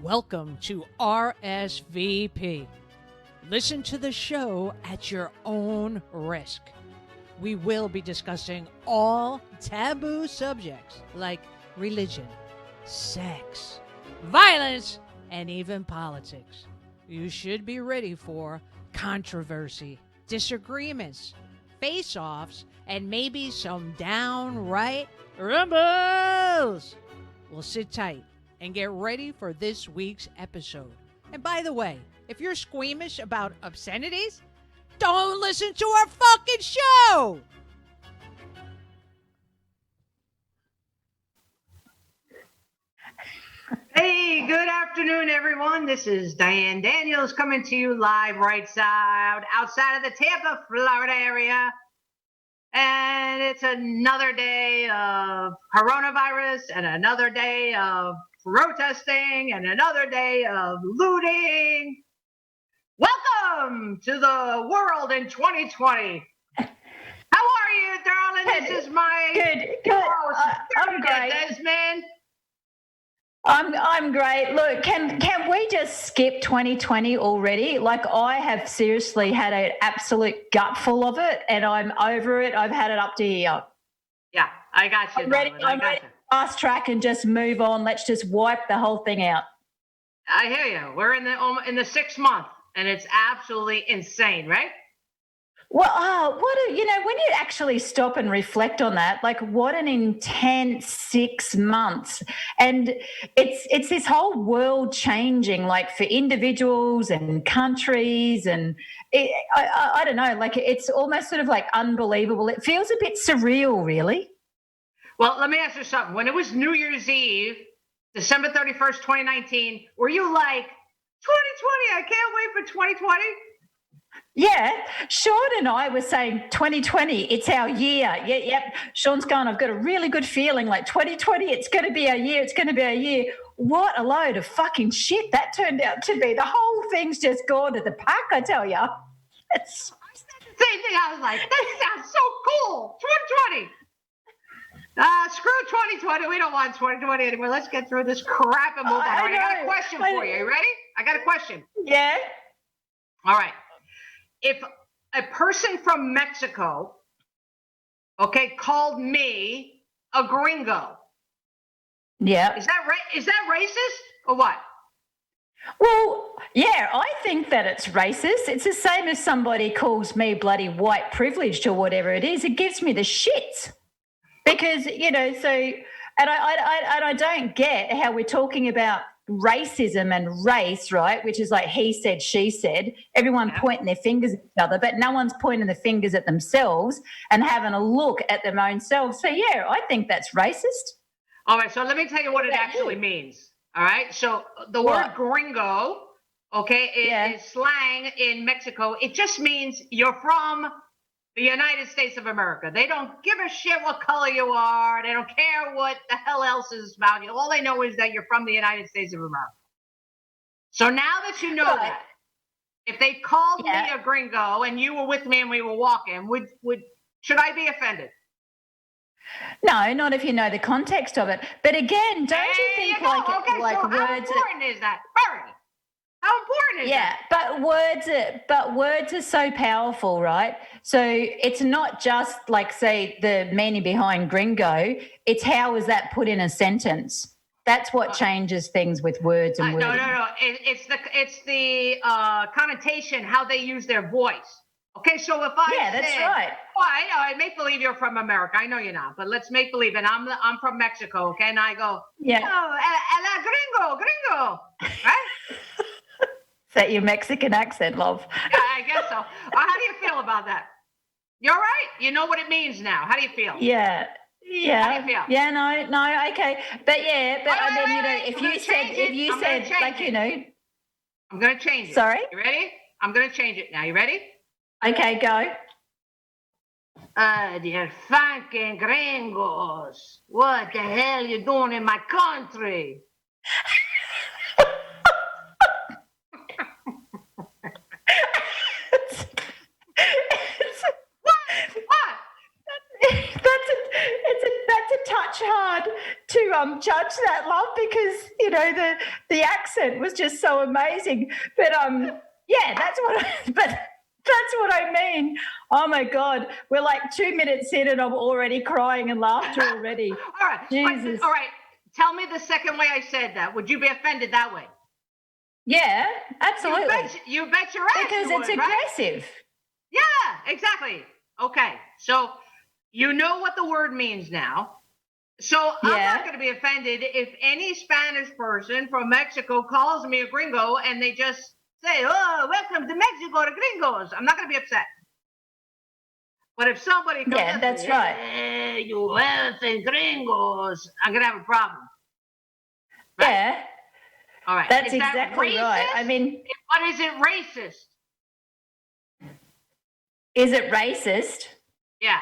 Welcome to R.S.V.P. Listen to the show at your own risk. We will be discussing all taboo subjects like religion, sex, violence, and even politics. You should be ready for controversy, disagreements, face-offs, and maybe some downright rumbles. Well, sit tight and get ready for this week's episode. And by the way, if you're squeamish about obscenities, don't listen to our fucking show! Hey, good afternoon, everyone. This is Diane Daniels coming to you live outside of the Tampa, Florida area. And it's another day of coronavirus and another day of protesting and another day of looting. Welcome to the world in 2020. How are you, darling? This is my good. I'm great. Desmond. I'm great. Look, can we just skip 2020 already? Like, I have seriously had an absolute gutful of it, and I'm over it. I've had it up to here. Yeah, I got you. I'm ready to fast track and just move on. Let's just wipe the whole thing out. I hear you. We're in the 6th month, and it's absolutely insane, right? Well, when you actually stop and reflect on that, like, what an intense 6 months. And it's this whole world changing, like, for individuals and countries. And I don't know, like, it's almost sort of like unbelievable. It feels a bit surreal, really. Well, let me ask you something. When it was New Year's Eve, December 31st, 2019, were you like, 2020, I can't wait for 2020? Yeah, Sean and I were saying 2020, it's our year. Yep. Sean's going, I've got a really good feeling like 2020, it's going to be our year. It's going to be our year. What a load of fucking shit that turned out to be. The whole thing's just gone to the pack, I tell you. Same thing. I was like, that sounds so cool. 2020. Screw 2020. We don't want 2020 anymore. Let's get through this crap and move on. All right, I got a question for you. You ready? I got a question. Yeah. All right. If a person from Mexico, called me a gringo, yeah, is that racist or what? Well, yeah, I think that it's racist. It's the same as somebody calls me bloody white privileged or whatever it is. It gives me the shits because, and I don't get how we're talking about racism and race, right, which is like he said, she said, everyone pointing their fingers at each other, but no one's pointing the fingers at themselves and having a look at their own selves. So, yeah, I think that's racist. All right, so let me tell you what it actually means, all right? So the word gringo, is slang in Mexico. It just means you're from the United States of America. They don't give a shit what color you are. They don't care what the hell else is about you. All they know is that you're from the United States of America. So now that you know that, if they called me a gringo and you were with me and we were walking, should I be offended? No, not if you know the context of it. But again, don't you think so words? How important is that? Bernie, how important is that? Yeah, but words are so powerful, right? So it's not just like, say, the meaning behind gringo. It's how is that put in a sentence. That's what changes things with words and wording. No. It's the connotation, how they use their voice. Okay, so if I that's right. Oh, I make believe you're from America. I know you're not, but let's make believe. And I'm from Mexico, okay? And I go, oh, gringo, right? Is that your Mexican accent, love? Yeah, I guess so. How do you feel about that? You're right. You know what it means now. How do you feel? Yeah. How do you feel? Yeah, no, okay. But if you said, I'm going to change it. Sorry? You ready? I'm going to change it now. You ready? Okay, go. Dear fucking gringos. What the hell you doing in my country? What? That's a much hard to judge that, love, because the accent was just so amazing. But yeah, that's what I mean. Oh my God, we're like 2 minutes in and I'm already crying and laughter already. All right, Jesus. all right. Tell me the second way I said that. Would you be offended that way? Yeah, absolutely. You bet your ass. Because it's aggressive. Right? Yeah, exactly. Okay, so you know what the word means now. So I'm not going to be offended if any Spanish person from Mexico calls me a gringo and they just say, "Oh, welcome to Mexico, the gringos." I'm not going to be upset. But if somebody comes up that's and right. "Hey, you wealthy gringos," I'm going to have a problem. Right? Yeah. All right. That's exactly right. I mean, what is it racist? Is it racist? Yeah.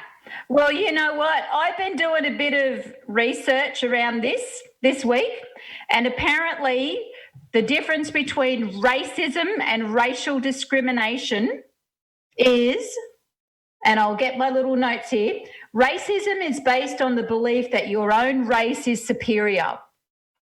Well, you know what? I've been doing a bit of research around this week, and apparently the difference between racism and racial discrimination is, and I'll get my little notes here, racism is based on the belief that your own race is superior.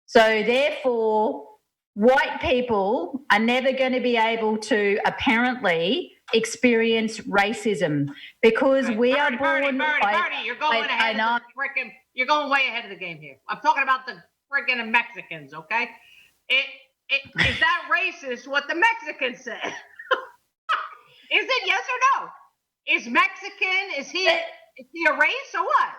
So therefore, white people are never going to be able to apparently experience racism because we are born. Bertie, you're going ahead of the freaking. You're going way ahead of the game here. I'm talking about the freaking Mexicans, okay? Is that racist? What the Mexicans say? Is it yes or no? Is Mexican? Is he a race or what?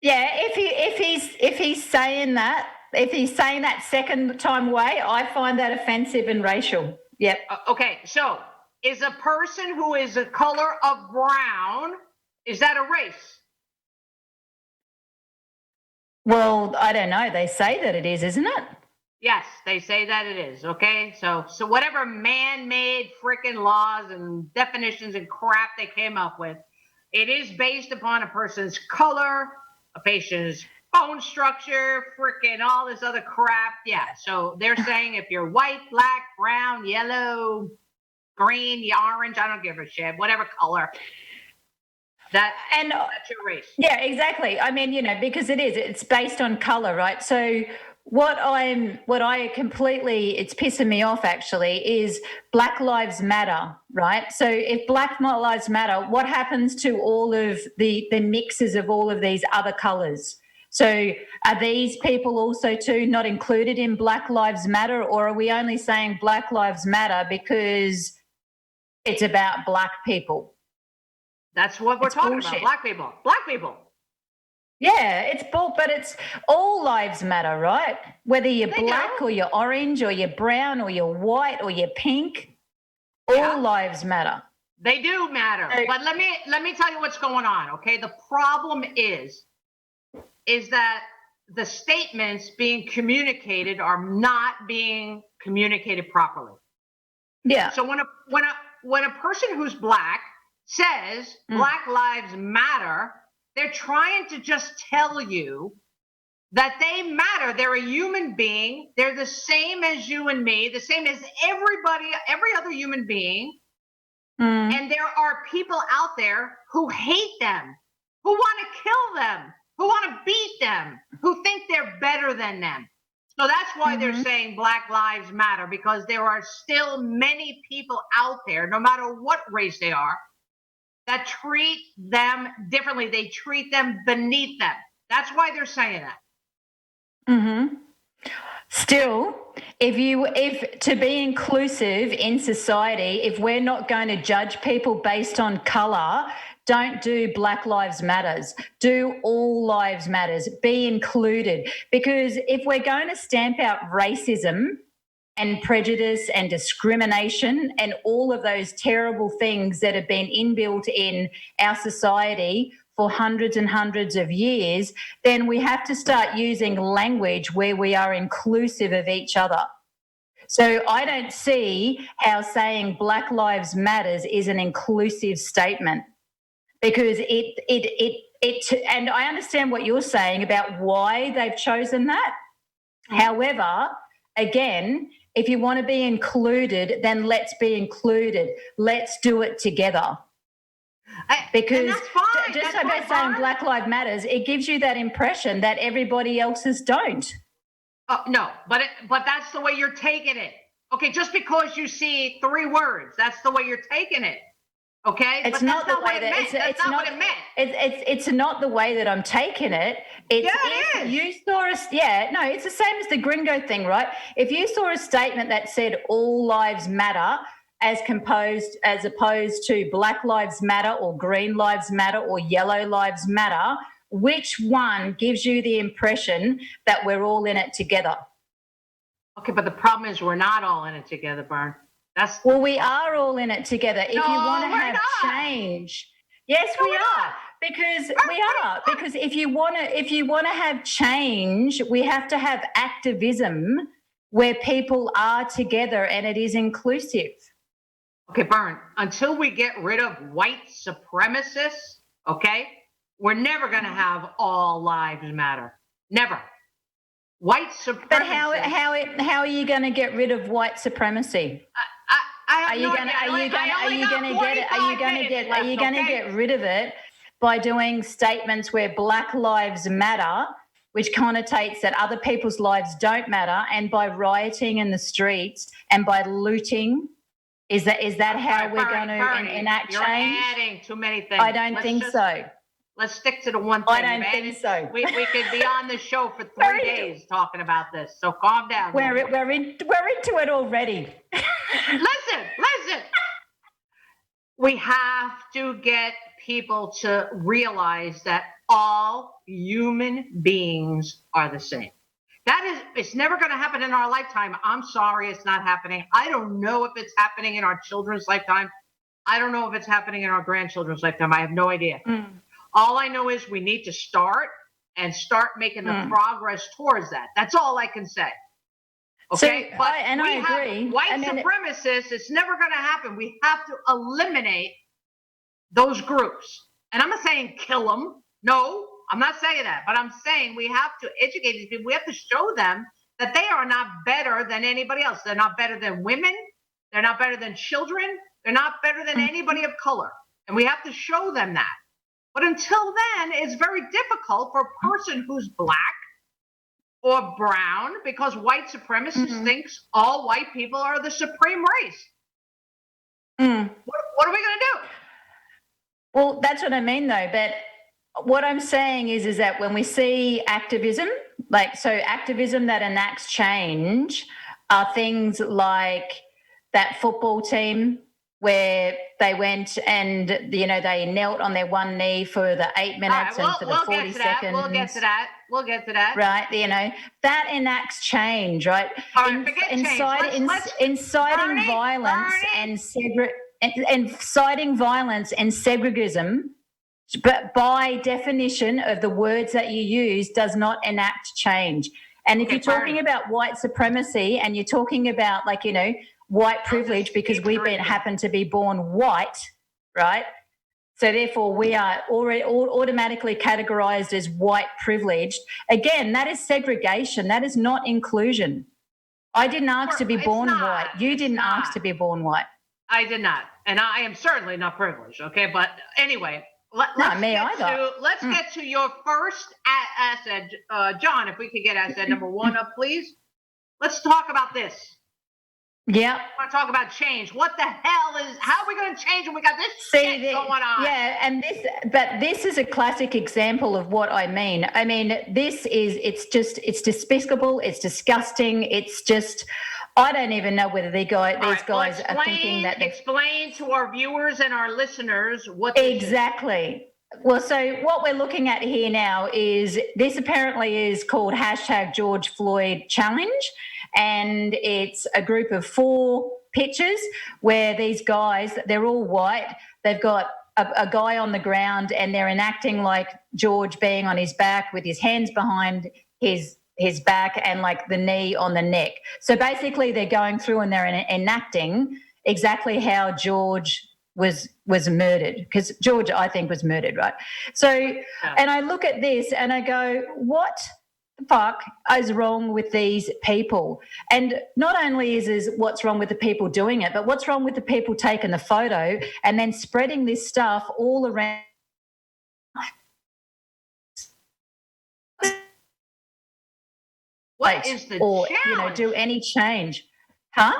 Yeah, if he's saying that. If he's saying that second time way, I find that offensive and racial. Yep. Okay, so is a person who is a color of brown, is that a race? Well, I don't know. They say that it is, isn't it? Yes, they say that it is. Okay, so whatever man-made freaking laws and definitions and crap they came up with, it is based upon a person's color, a patient's bone structure, freaking all this other crap. Yeah, so they're saying if you're white, black, brown, yellow, green, orange, I don't give a shit, whatever color, that's your race. Yeah, exactly. I mean, because it's based on color, right? So it's pissing me off actually is Black Lives Matter, right? So if Black Lives Matter, what happens to all of the mixes of all of these other colors? So are these people also too not included in Black Lives Matter, or are we only saying Black Lives Matter because it's about black people? That's what we're talking about. Black people. Black people. Yeah, but it's all lives matter, right? Whether you're black or you're orange or you're brown or you're white or you're pink, all lives matter. They do matter. But let me tell you what's going on, okay? The problem is that the statements being communicated are not being communicated properly. Yeah. So when a person who's black says Black Lives Matter, they're trying to just tell you that they matter. They're a human being. They're the same as you and me, the same as everybody, every other human being. And there are people out there who hate them, who want to kill them, who want to beat them, who think they're better than them. So that's why they're saying Black Lives Matter, because there are still many people out there, no matter what race they are, that treat them differently. They treat them beneath them. That's why they're saying that. Still, if to be inclusive in society, if we're not going to judge people based on color, don't do Black Lives Matters. Do all lives matters. Be included. Because if we're going to stamp out racism and prejudice and discrimination and all of those terrible things that have been inbuilt in our society for hundreds and hundreds of years, then we have to start using language where we are inclusive of each other. So I don't see how saying Black Lives Matters is an inclusive statement, because and I understand what you're saying about why they've chosen that. However, again, if you want to be included, then let's be included. Let's do it together. Because and that's fine. just That's by fine, saying Vern. Black Lives Matters, it gives you that impression that everybody else's don't. No, but that's the way you're taking it. Okay, just because you see 3 words, that's the way you're taking it. Okay, It's but not that's the not way what it that meant. That's not what it meant. It's not the way that I'm taking it. It's Yeah, it if is. you saw it's the same as the Gringo thing, right? If you saw a statement that said all lives matter as opposed to Black Lives Matter or Green Lives Matter or Yellow Lives Matter, which one gives you the impression that we're all in it together? Okay, but the problem is we're not all in it together, Bern. Well, we are all in it together. If you want to we're have not. change, yes, No, we we're are. not. Because if you want to have change, we have to have activism where people are together and it is inclusive. Okay, Bern, until we get rid of white supremacists, okay, we're never going to have all lives matter. Never. White supremacists. But how are you going to get rid of white supremacy? Are you going to get rid of it by doing statements where Black Lives Matter, which connotates that other people's lives don't matter, and by rioting in the streets and by looting? Is that how we're going to enact you're change? You're adding too many things. I don't think so. Let's stick to the one thing. I don't think so. We could be on the show for 3 days talking about this. So calm down. We're into it already. Listen. We have to get people to realize that all human beings are the same. It's never going to happen in our lifetime. I'm sorry, it's not happening. I don't know if it's happening in our children's lifetime. I don't know if it's happening in our grandchildren's lifetime. I have no idea. All I know is we need to start making the progress towards that. That's all I can say. Okay, so, I agree. White supremacists, it's never going to happen. We have to eliminate those groups. And I'm not saying kill them. No, I'm not saying that. But I'm saying we have to educate these people. We have to show them that they are not better than anybody else. They're not better than women. They're not better than children. They're not better than anybody of color. And we have to show them that. But until then, it's very difficult for a person who's black or brown, because white supremacists thinks all white people are the supreme race. What are we going to do? Well, that's what I mean, though. But what I'm saying is that when we see activism, activism that enacts change are things like that football team where they went and, they knelt on their one knee for the 8 minutes and for the 40 seconds. We'll get to that. Right, that enacts change, right? All right, Inciting violence and segregism, but by definition of the words that you use, does not enact change. And if you're talking about white supremacy and you're talking about white privilege because we happen to be born white, right? So therefore we are already automatically categorized as white privileged. Again, that is segregation. That is not inclusion. I didn't ask to be born white. You didn't ask to be born white. I did not. And I am certainly not privileged, okay? But anyway, let's get to your first asset. John, if we could get asset number 1 up, please. Let's talk about this. Yeah. I want to talk about change. What the hell how are we going to change when we got this shit going on? Yeah, and this is a classic example of what I mean. I mean, it's despicable, it's disgusting, it's just, I don't even know whether these guys are thinking that. Explain to our viewers and our listeners what this is. Well, so what we're looking at here now is this apparently is called #George Floyd Challenge, and it's a group of 4 pictures where these guys, they're all white, they've got a guy on the ground and they're enacting like George being on his back with his hands behind his back and like the knee on the neck. So basically they're going through and they're enacting exactly how George was murdered, because George, I think, was murdered, right? So, and I look at this and I go, what the fuck is wrong with these people? And not only is what's wrong with the people doing it, but what's wrong with the people taking the photo and then spreading this stuff all around. What is the challenge? Do any change. Huh?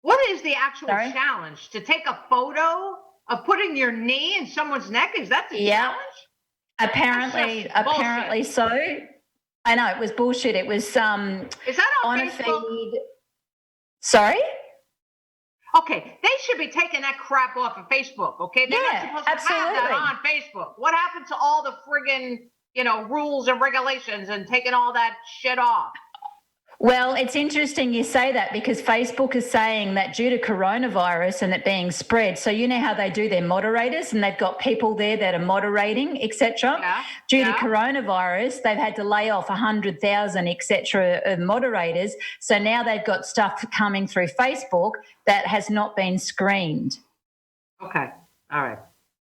What is the actual challenge? To take a photo of putting your knee in someone's neck? Is that the challenge? Apparently so. I know, it was bullshit. It was Is that on Facebook? Feed. Sorry? Okay, they should be taking that crap off of Facebook, okay? They're not supposed to have that on Facebook. What happened to all the friggin', rules and regulations and taking all that shit off? Well, it's interesting you say that because Facebook is saying that due to coronavirus and it being spread, so you know how they do their moderators and they've got people there that are moderating, etc. Yeah. Due to coronavirus, they've had to lay off 100,000, etc. of moderators. So now they've got stuff coming through Facebook that has not been screened. Okay. All right.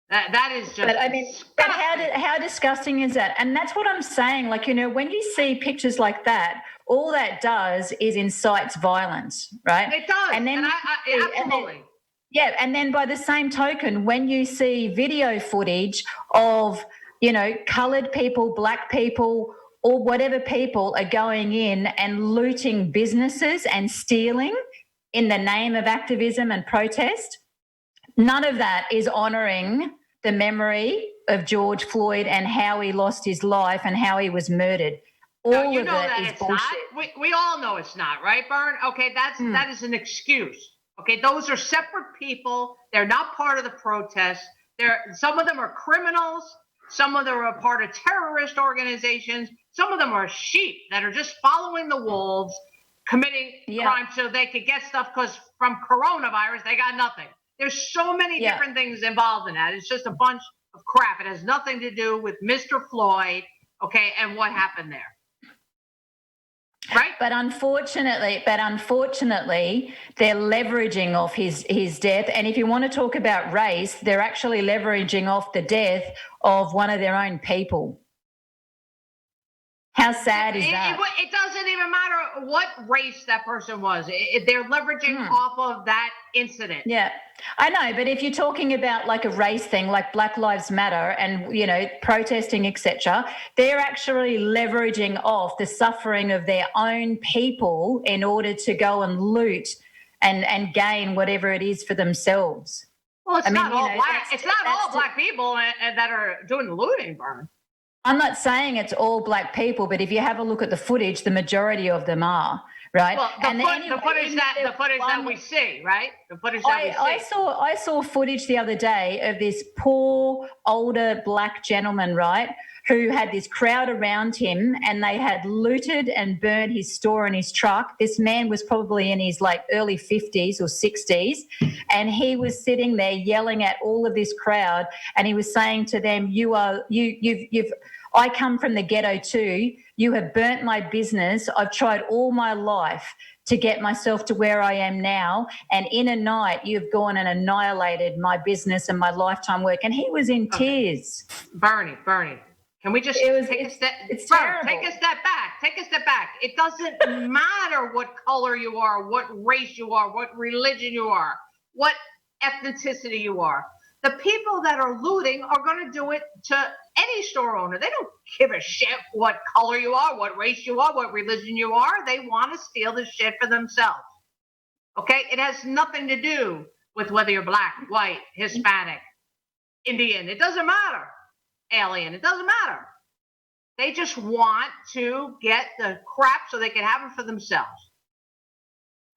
That is just. But how disgusting is that? And that's what I'm saying. Like, when you see pictures like that, all that does is incites violence, right? It does. And then absolutely. And then by the same token, when you see video footage of, coloured people, black people, or whatever people are going in and looting businesses and stealing in the name of activism and protest, none of that is honouring the memory of George Floyd and how he lost his life and how he was murdered. All of it is bullshit. We all know it's not, right, Bern? Okay, that is an excuse. Okay, those are separate people. They're not part of the protest. Some of them are criminals. Some of them are part of terrorist organizations. Some of them are sheep that are just following the wolves, committing crime so they could get stuff because from coronavirus, they got nothing. There's so many different things involved in that. It's just a bunch of crap. It has nothing to do with Mr. Floyd, okay, and what happened there. Right? But unfortunately, they're leveraging off his death. And if you want to talk about race, they're actually leveraging off the death of one of their own people. How sad is that? It doesn't even matter what race that person was. They're leveraging off of that incident. Yeah, I know. But if you're talking about like a race thing, like Black Lives Matter and, protesting, etc., they're actually leveraging off the suffering of their own people in order to go and loot and gain whatever it is for themselves. Well, it's not all black people that are doing the looting, Bern. I'm not saying it's all black people, but if you have a look at the footage, the majority of them are, right? Well, the footage that we see, right? The footage that we see. I saw footage the other day of this poor older black gentleman, right, who had this crowd around him and they had looted and burned his store and his truck. This man was probably in his early 50s or 60s, and he was sitting there yelling at all of this crowd, and he was saying to them, I come from the ghetto too. You have burnt my business. I've tried all my life to get myself to where I am now. And in a night, you've gone and annihilated my business and my lifetime work. And he was in tears. Bernie, can we just take a step? It's terrible. Take a step back. Take a step back. It doesn't matter what color you are, what race you are, what religion you are, what ethnicity you are. The people that are looting are going to do it to any store owner. They don't give a shit what color you are, what race you are, what religion you are. They want to steal the shit for themselves. Okay? It has nothing to do with whether you're black, white, Hispanic, Indian. It doesn't matter. Alien. It doesn't matter. They just want to get the crap so they can have it for themselves.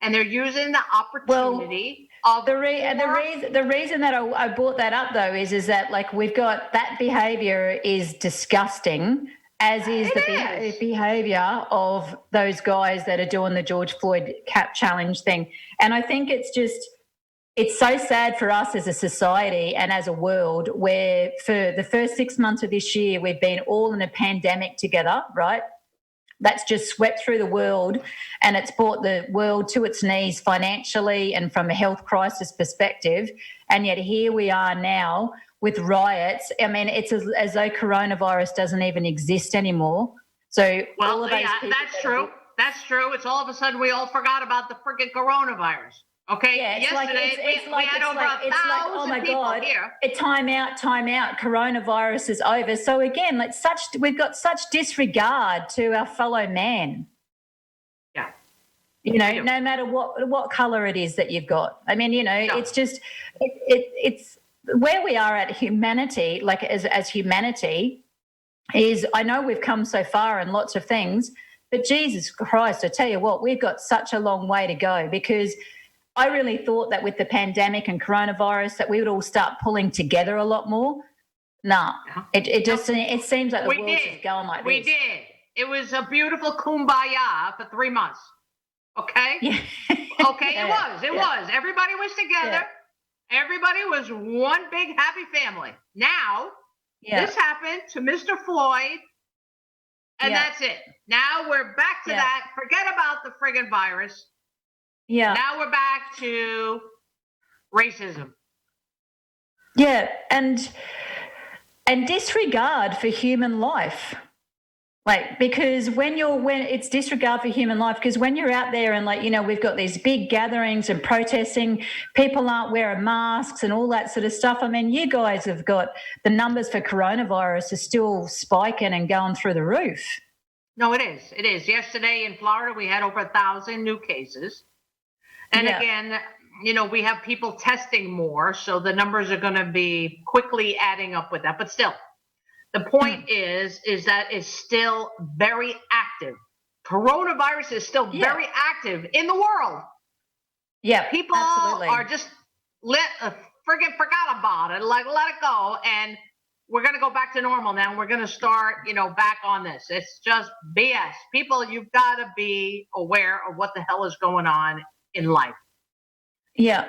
And they're using the opportunity of the reason that I brought that up though is that we've got that behaviour is disgusting, as is the behaviour of those guys that are doing the George Floyd cap challenge thing. And I think it's so sad for us as a society and as a world where for the first 6 months of this year we've been all in a pandemic together, right? That's just swept through the world, and it's brought the world to its knees financially and from a health crisis perspective. And yet here we are now with riots. I mean, it's as though coronavirus doesn't even exist anymore. So Well, all of those yeah, people that's true. That's true. It's all of a sudden we all forgot about the freaking coronavirus. Okay. Yeah, it's Yesterday we had over a thousand oh my people God, here. time out, coronavirus is over. So again, we've got such disregard to our fellow man. Yeah. You know, no matter what color it is that you've got. I mean, you know, it's just it's where we are at humanity, like as humanity, is I know we've come so far in lots of things, but Jesus Christ, I tell you what, we've got such a long way to go, because I really thought that with the pandemic and coronavirus that we would all start pulling together a lot more. Nah, it seems like the world's just going like this. We did. It was a beautiful kumbaya for 3 months. Okay? Yeah. Okay, it was. Everybody was together. Yeah. Everybody was one big happy family. Now, this happened to Mr. Floyd, and that's it. Now we're back to that. Forget about the friggin' virus. Yeah. Now we're back to racism. Yeah, and disregard for human life. Like, because when it's disregard for human life, because when you're out there and, like, you know, we've got these big gatherings and protesting, people aren't wearing masks and all that sort of stuff. I mean, you guys have got the numbers for coronavirus are still spiking and going through the roof. No, it is. It is. Yesterday in Florida, we had over 1,000 new cases. And again, you know, we have people testing more, so the numbers are going to be quickly adding up with that. But still, the point is that it's still very active. Coronavirus is still very active in the world. Yeah, people are just friggin' forgot about it, like let it go, and we're going to go back to normal now. We're going to start, you know, back on this. It's just BS. People, you've got to be aware of what the hell is going on in life. Yeah.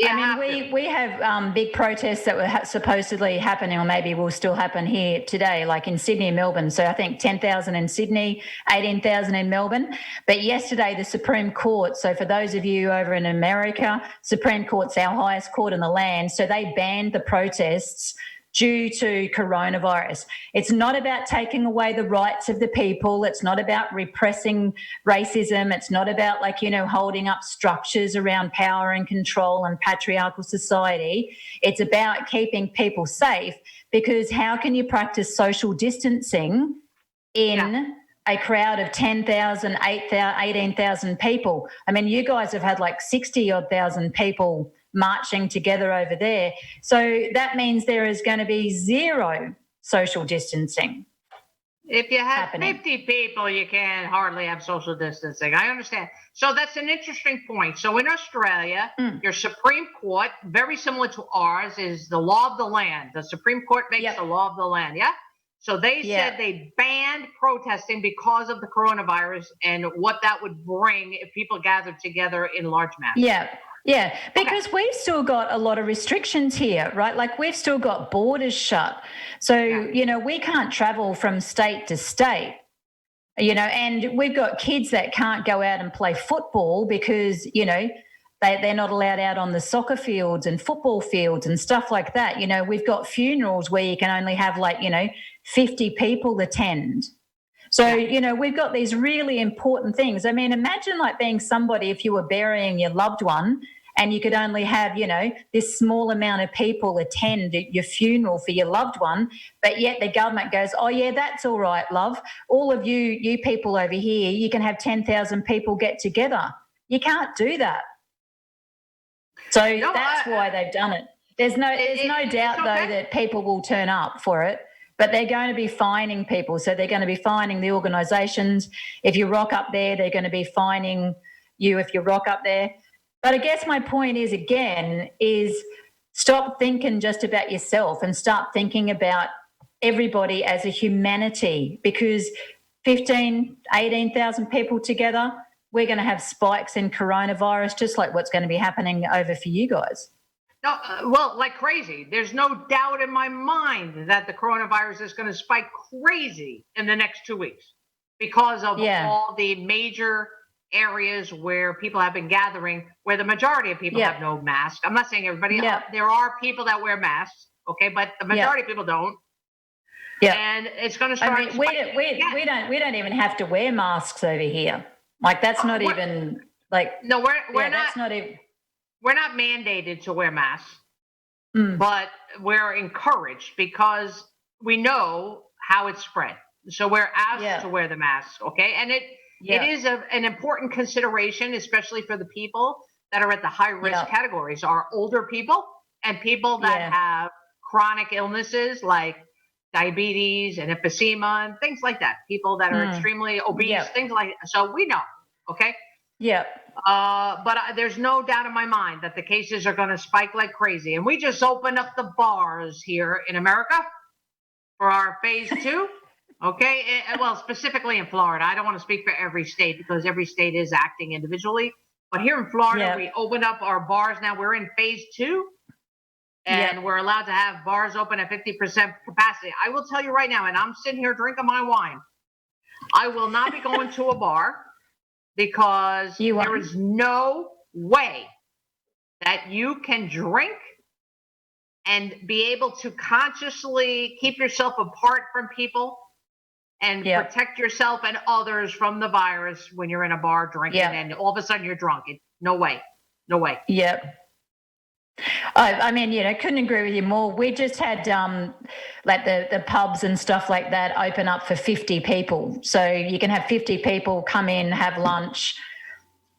I mean, we have big protests that were supposedly happening, or maybe will still happen here today, like in Sydney and Melbourne. So I think 10,000 in Sydney, 18,000 in Melbourne. But yesterday, the Supreme Court, so for those of you over in America, Supreme Court's our highest court in the land. So they banned the protests due to coronavirus. It's not about taking away the rights of the people. It's not about repressing racism. It's not about, like, you know, holding up structures around power and control and patriarchal society. It's about keeping people safe, because how can you practice social distancing in a crowd of 10,000, 18,000 people? I mean, you guys have had like 60-odd thousand people marching together over there. So that means there is going to be zero social distancing. If you have 50 people, you can hardly have social distancing. I understand. So that's an interesting point. So in Australia, your Supreme Court, very similar to ours, is the law of the land. The Supreme Court makes the law of the land, So they said they banned protesting because of the coronavirus and what that would bring if people gathered together in large masses. Yeah, because we've still got a lot of restrictions here, right? Like, we've still got borders shut. So, you know, we can't travel from state to state, you know, and we've got kids that can't go out and play football because, you know, they're not allowed out on the soccer fields and football fields and stuff like that. You know, we've got funerals where you can only have, like, you know, 50 people attend. So, you know, we've got these really important things. I mean, imagine like being somebody, if you were burying your loved one and you could only have, you know, this small amount of people attend your funeral for your loved one, but yet the government goes, oh, yeah, that's all right, love. All of you people over here, you can have 10,000 people get together. You can't do that. So that's why they've done it. There's no doubt, though, that people will turn up for it. But they're going to be fining people. So they're going to be fining the organisations. If you rock up there, they're going to be fining you if you rock up there. But I guess my point is, again, is stop thinking just about yourself and start thinking about everybody as a humanity, because 15, 18,000 people together, we're going to have spikes in coronavirus, just like what's going to be happening over for you guys. No, well, like crazy. There's no doubt in my mind that the coronavirus is going to spike crazy in the next 2 weeks because of all the major areas where people have been gathering, where the majority of people have no mask. I'm not saying everybody. There are people that wear masks, okay, but the majority of people don't. Yeah. And it's going to start. I mean, we don't even have to wear masks over here. Like that's not even like. No, we're not. That's not even. We're not mandated to wear masks, Mm. but we're encouraged because we know how it's spread. So we're asked to wear the mask, okay? And it is an important consideration, especially for the people that are at the high risk categories, are older people and people that have chronic illnesses like diabetes and emphysema and things like that. People that are extremely obese, things like that. So we know, okay? Yeah. But there's no doubt in my mind that the cases are going to spike like crazy. And we just opened up the bars here in America for our phase 2. Okay. Well, specifically in Florida. I don't want to speak for every state because every state is acting individually. But here in Florida, we opened up our bars. Now we're in phase 2. And we're allowed to have bars open at 50% capacity. I will tell you right now, and I'm sitting here drinking my wine, I will not be going to a bar because there is no way that you can drink and be able to consciously keep yourself apart from people and protect yourself and others from the virus when you're in a bar drinking and all of a sudden you're drunk. No way. No way. Yep. I mean, couldn't agree with you more. We just had like the pubs and stuff like that open up for 50 people. So you can have 50 people come in, have lunch.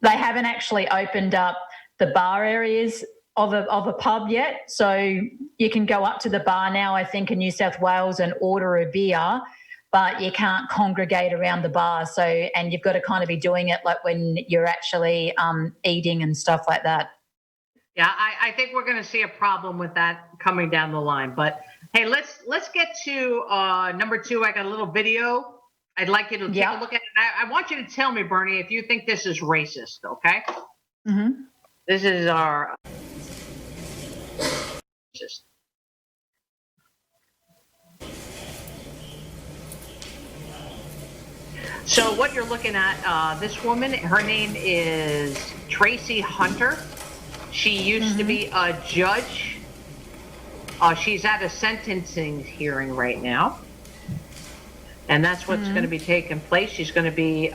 They haven't actually opened up the bar areas of a pub yet. So you can go up to the bar now, I think, in New South Wales and order a beer, but you can't congregate around the bar. So, and you've got to kind of be doing it like when you're actually eating and stuff like that. Yeah, I think we're going to see a problem with that coming down the line. But hey, let's get to number 2. I got a little video. I'd like you to take a look at it. I want you to tell me, Bernie, if you think this is racist. Okay. Mm-hmm. This is our. So what you're looking at, this woman, her name is Tracy Hunter. She used to be a judge. She's at a sentencing hearing right now. And that's what's going to be taking place. She's going to be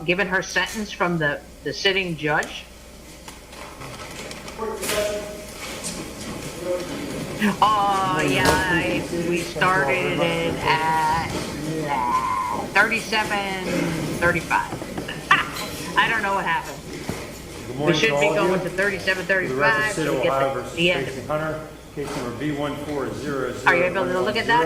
given her sentence from the sitting judge. We started it at 37:35. I don't know what happened. We should be going to 37:35 so we get the end. Hunter, case number B1400. Are you able to look at that,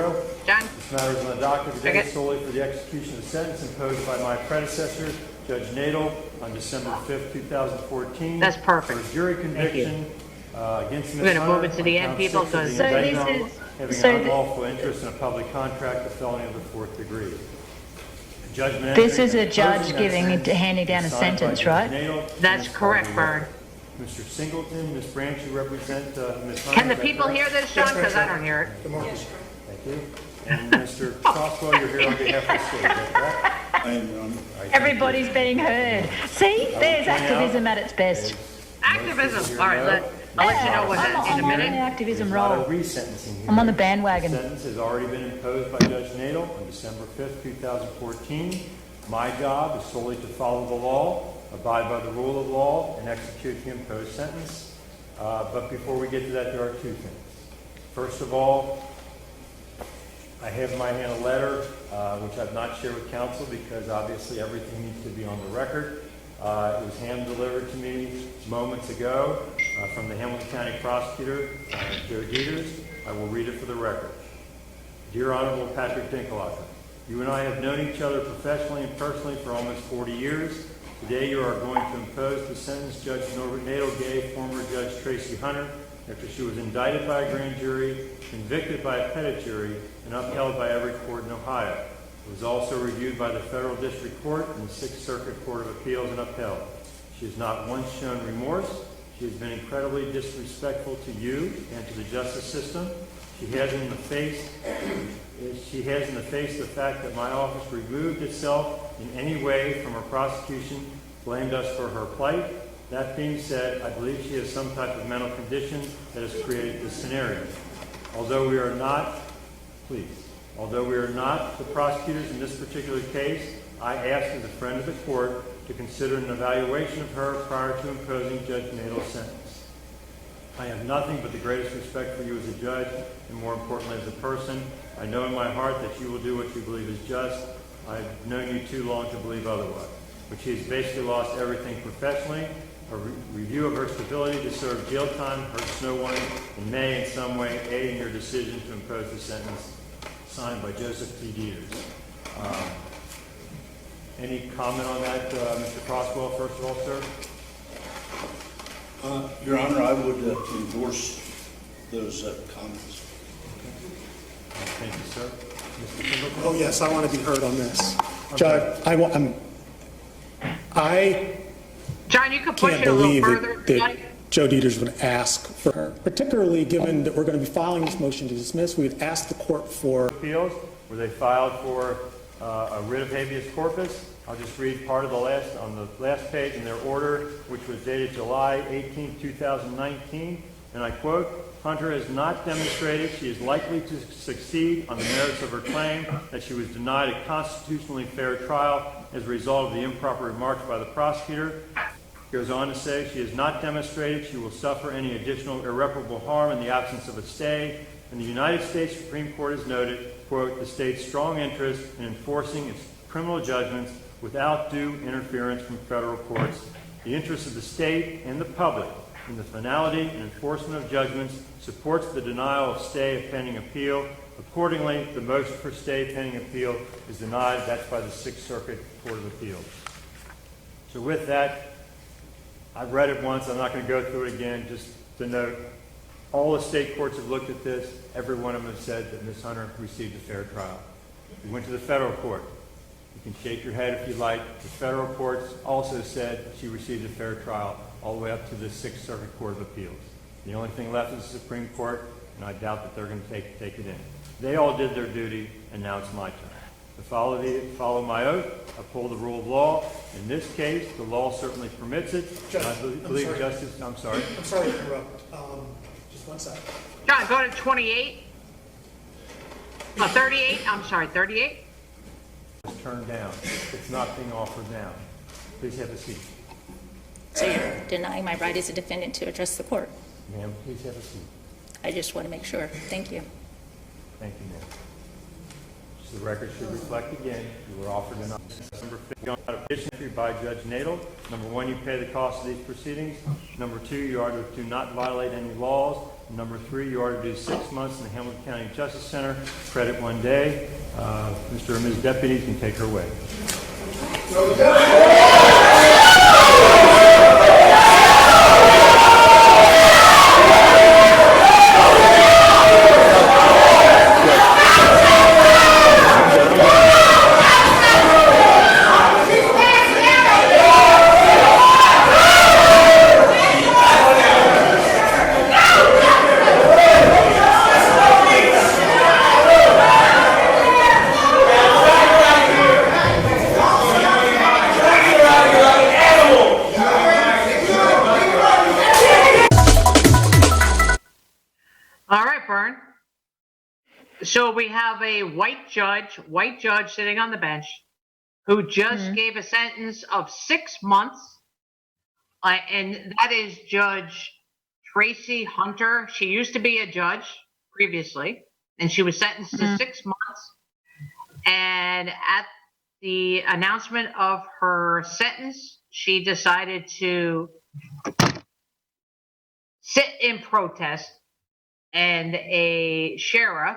John? This matter is on the docket today solely for the execution of the sentence imposed by my predecessor, Judge Nadel, on December 5th, 2014. That's perfect. For a jury conviction against Ms. We're going to move it to the end, people, because having an unlawful interest in a public contract, a felony of the 4th degree. This is a judge handing down a sentence, right? That's correct, Bern. Mr. Singleton, Ms. Branch, you represent Ms. Hunter. Can the people hear this, John? Because I don't hear it. Thank you. And Mr. Croswell, you're here on behalf of the state, is that correct? Everybody's being heard. See, there's activism at its best. Activism. All right, I'll let you know what that in a minute. I'm on the activism roll. Resentencing. I'm on the bandwagon. The sentence has already been imposed by Judge Nadel on December 5th, 2014. My job is solely to follow the law, abide by the rule of law, and execute the imposed sentence. But before we get to that, there are 2 things. First of all, I have in my hand a letter, which I've not shared with counsel because obviously everything needs to be on the record. It was hand-delivered to me moments ago from the Hamilton County Prosecutor, Joe Dieters. I will read it for the record. Dear Honorable Patrick Dinkelacker, you and I have known each other professionally and personally for almost 40 years. Today you are going to impose the sentence Judge Norbert Nadel gave former Judge Tracy Hunter after she was indicted by a grand jury, convicted by a petit jury, and upheld by every court in Ohio. It was also reviewed by the Federal District Court and the Sixth Circuit Court of Appeals and upheld. She has not once shown remorse. She has been incredibly disrespectful to you and to the justice system. She has in the face the fact that my office removed itself in any way from her prosecution, blamed us for her plight. That being said, I believe she has some type of mental condition that has created this scenario. Although we are not Although we are not the prosecutors in this particular case, I ask as a friend of the court to consider an evaluation of her prior to imposing Judge Nadal's sentence. I have nothing but the greatest respect for you as a judge, and more importantly as a person. I know in my heart that you will do what you believe is just. I've known you too long to believe otherwise. But she has basically lost everything professionally. A review of her stability to serve jail time hurts no one and may in some way aid in your decision to impose the sentence signed by Joseph T. Dieters. Any comment on that, Mr. Croswell, first of all, sir? Your Honor, I would endorse those comments. Thank you, sir. Mr. Kimberly? Oh, yes, I want to be heard on this. Judge, I John, you can push can't it a little believe further. that Joe Dieters would ask for her, particularly given that we're going to be filing this motion to dismiss. We would ask the court for Appeals, where they filed for a writ of habeas corpus. I'll just read part of the last page in their order, which was dated July 18, 2019, and I quote, Hunter has not demonstrated she is likely to succeed on the merits of her claim that she was denied a constitutionally fair trial as a result of the improper remarks by the prosecutor. Goes on to say she has not demonstrated she will suffer any additional irreparable harm in the absence of a stay, and the United States Supreme Court has noted, quote, the state's strong interest in enforcing its criminal judgments without due interference from federal courts. The interest of the state and the public in the finality and enforcement of judgments supports the denial of stay of pending appeal. Accordingly, the motion for stay pending appeal is denied. That's by the Sixth Circuit Court of Appeals. So with that, I've read it once. I'm not going to go through it again. Just to note, all the state courts have looked at this. Every one of them has said that Ms. Hunter received a fair trial. We went to the federal court. You can shake your head if you like. The federal courts also said she received a fair trial all the way up to the Sixth Circuit Court of Appeals. The only thing left is the Supreme Court, and I doubt that they're going to take it in. They all did their duty, and now it's my turn. To follow my oath, uphold the rule of law. In this case, the law certainly permits it. Judge, I believe I'm sorry. Justice, I'm sorry. I'm sorry to interrupt. Just one second. John, go to 28. 38. I'm sorry, 38. It's turned down. It's not being offered now. Please have a seat. So you're denying my right as a defendant to address the court? Ma'am, please have a seat. I just want to make sure. Thank you. Thank you, ma'am. So the record should reflect again, you were offered an Number 50, on a petition issued by Judge Nadel. Number 1, you pay the cost of these proceedings. Number 2, you are to not violate any laws. Number 3, you are to do 6 months in the Hamilton County Justice Center. Credit 1 day. Mr. and Ms. Deputy can take her away. All right, Bern. So we have a white judge sitting on the bench who just gave a sentence of 6 months. And that is Judge Tracy Hunter. She used to be a judge previously, and she was sentenced to 6 months. And at the announcement of her sentence, she decided to sit in protest, and a sheriff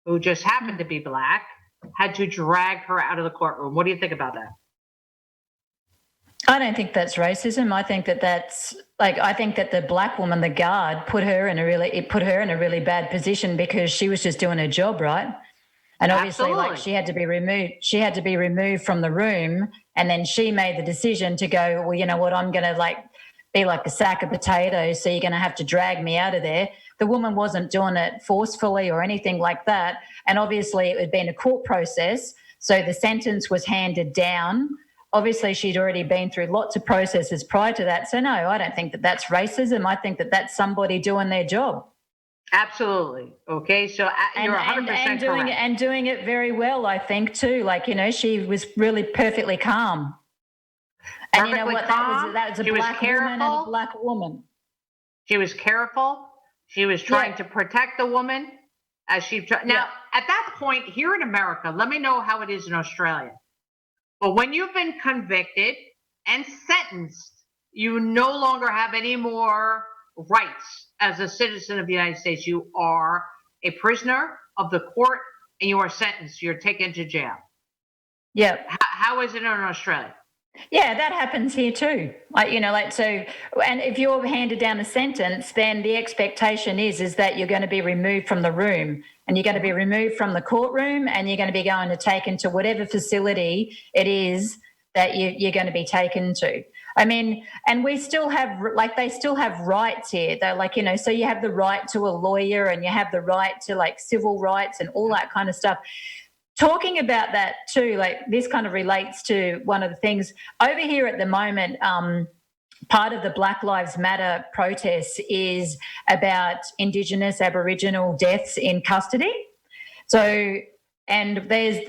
who just happened to be black had to drag her out of the courtroom. What do you think about that? I don't think that's racism. I think that that's I think that the black woman, the guard, put her in a really bad position because she was just doing her job, right? And obviously, Absolutely. she had to be removed. She had to be removed from the room, and then she made the decision to go, well, you know what, I'm going to be like a sack of potatoes, so you're going to have to drag me out of there. The woman wasn't doing it forcefully or anything like that. And obviously it had been a court process, so the sentence was handed down. Obviously she'd already been through lots of processes prior to that. So no, I don't think that that's racism. I think that that's somebody doing their job. Absolutely. Okay, so you're 100% correct. And doing it very well, I think too. Like, you know, she was really perfectly calm. And you know what? That was a black woman and a black woman. She was careful. She was trying to protect the woman as she tried. Now, at that point here in America, let me know how it is in Australia. But when you've been convicted and sentenced, you no longer have any more rights as a citizen of the United States. You are a prisoner of the court and you are sentenced. You're taken to jail. Yeah. How is it in Australia? Yeah, that happens here too. Like, you know, like, so, and if you're handed down a sentence, then the expectation is that you're going to be removed from the room, and you're going to be removed from the courtroom, and you're going to be going to taken to whatever facility it is that you're going to be taken to. I mean, and we still have, like, they still have rights here. They're like, you know, so you have the right to a lawyer, and you have the right to like civil rights and all that kind of stuff. Talking about that too, like this kind of relates to one of the things over here at the moment. Part of the Black Lives Matter protests is about Indigenous Aboriginal deaths in custody. So, and they're